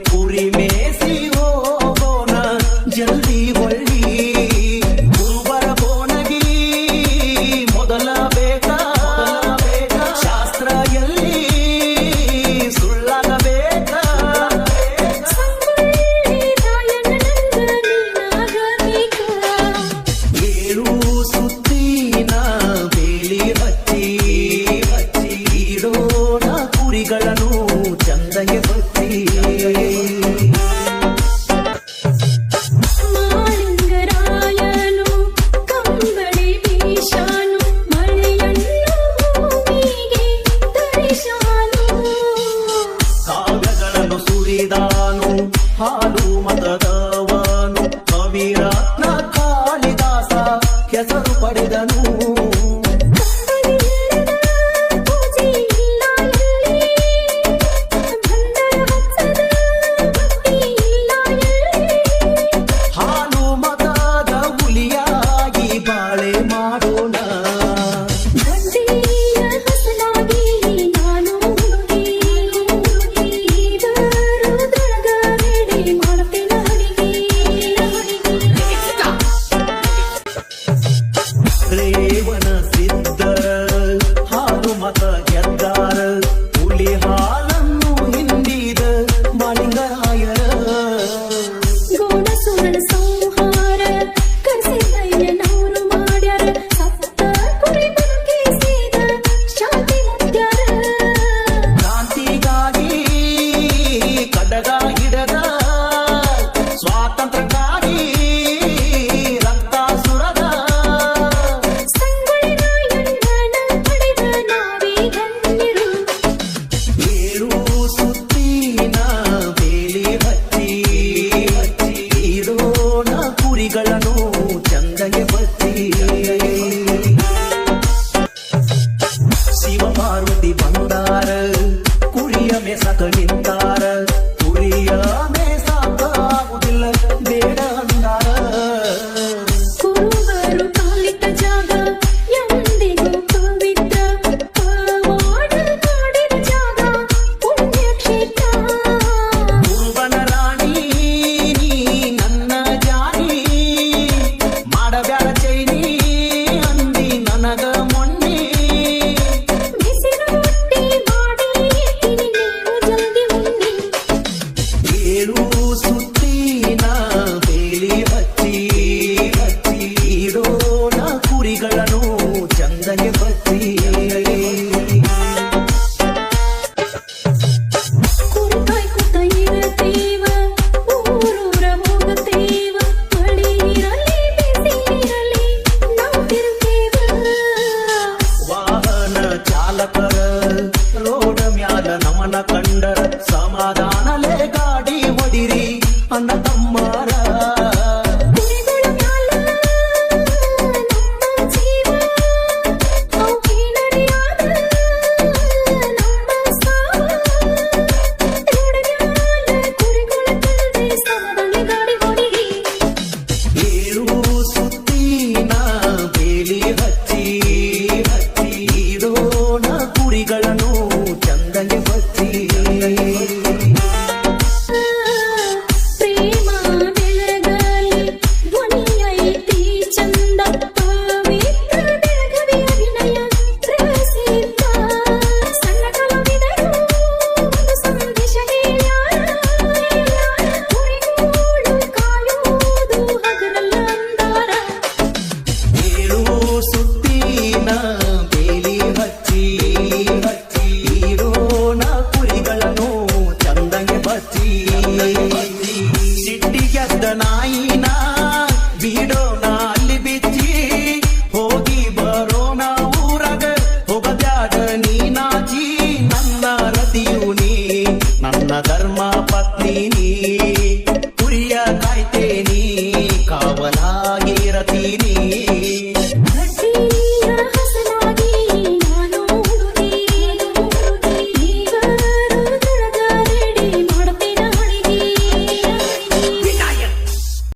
ಕುರಿ ಮೇಸಿ ಹೋಗೋಣ ಜಲ್ದಿ ಹೊಳ್ಳಿ ಗುರುಬರ ಬೋನಗಿ ಮೊದಲ ಬೇಕಾ ಶಾಸ್ತ್ರ ಎಲ್ಲಿ ಸುಳ್ಳಾಗಬೇಕಾ ಏಳು ಸುತ್ತಿನ ಬೇಲಿ ಹಚ್ಚಿ ಇಡೋಣ ಕುರಿಗಳನ್ನು ಚಂದಗೆ ಬತ್ತಿ ಮಾಳಿಂಗರಾಯನು ಕಂಬಳಿ ಬೀಶಾನು ಮಳೆಯನ್ನು ಭೂಮಿಗೆ ತರಿಸಾನು ಕಾವ್ಯಗಳನ್ನು ಸುರಿದಾನು ಹಾಲು ಮತದವನು ಕವಿರತ್ನ ಕಾಳಿದಾಸ ಹೆಸರು ಪಡೆದನು ಹಾಲು ಮತದ ಹುಲಿಯಾಗಿ ಬಾಳೆ ಮಾಡೋಣ ರೇವಣ ಸಿದ್ಧರ ಹಾಲು ಮತ ಗೆದ್ದಾರ ಹುಲಿ ಹಾಲನ್ನು ಹಿಂಡಿದ ಮಾಳಿಂಗರಾಯರ ಸಂಹಾರ ಕಸಿದಯ್ಯನವರು ಮಾಡ್ಯಾರ ಸತ್ತ ಕುರಿ ಬದುಕಿಸಿದ ಶಾಂತಿ ಮುತ್ಯಾರ ಕ್ರಾಂತಿಗಾಗಿ ಕಡಗ ಹಿಡದ ಸ್ವಾತಂತ್ರ್ಯಕ್ಕಾಗಿ ರಕ್ತ ಸುರದ ಸಂಗೊಳ್ಳಿ ರಾಯಣ್ಣನ ಪಡೆದ ನಾವೇ ಧನ್ಯರು ಏಳು ಸುತ್ತಿನ ಬೇಲಿ ಹಚ್ಚಿ ಇಡೋಣ ಕುರಿಗಳನ್ನು ಚಂದಗೆ ಬತ್ತಿ ಶಿವ ಪಾರ್ವತಿ ಬಂದಾರ ಕುರಿಯ ಮೇಸಕ ನಿಂತಾರ ಕುರಿಯ ಮೇಸಾಕ ಆಗುದಿಲ್ಲ ಬೇಡ ಅಂದಾರ ಕುರುಬರು ಕಾಲಿಟ್ಟ ಜಾಗ ಎಂದಿಗೂ ಪವಿತ್ರ ಪವಾಡ ಮಾಡಿದ ಜಾಗ ಪುಣ್ಯಕ್ಷೇತ್ರ ಗುರುವನ ರಾಣಿ ನೀ ನನ್ನ ಜಾನಿ ಮಾಡಬ್ಯಾಡ ಚೈನಿ ಅಂದಿ ನನಗ ಮೊನ್ನೆ ಬಿಸಿಲು ರೊಟ್ಟಿ ಮಾಡಿ ಇಟ್ಟಿನಿ ನೀವು ಜಲ್ದಿ ಉಣ್ಣಿ ಏಳು ಸುತ್ತಿನ ಬೇಲಿ ಹಚ್ಚಿ ಇಡೋಣ ಕುರಿಗಳನ್ನು ಚಂದಗೆ ಬತ್ತಿ ಕುರಿ ಕಾಯ್ಕೊತ ಇರತೇವ ಊರೂರ ಹೋಗತೇವ ಮಳಿ ಇರಲಿ ಬಿಸಿಲಿರಲಿ ನಾವು ತಿರುತ್ತೇವ ವಾಹನ ಚಾಲಕರ ರೋಡ ಮ್ಯಾಲ ನಮನ ಕಂಡರ ಸಮಾಧಾನ ಲೇಗ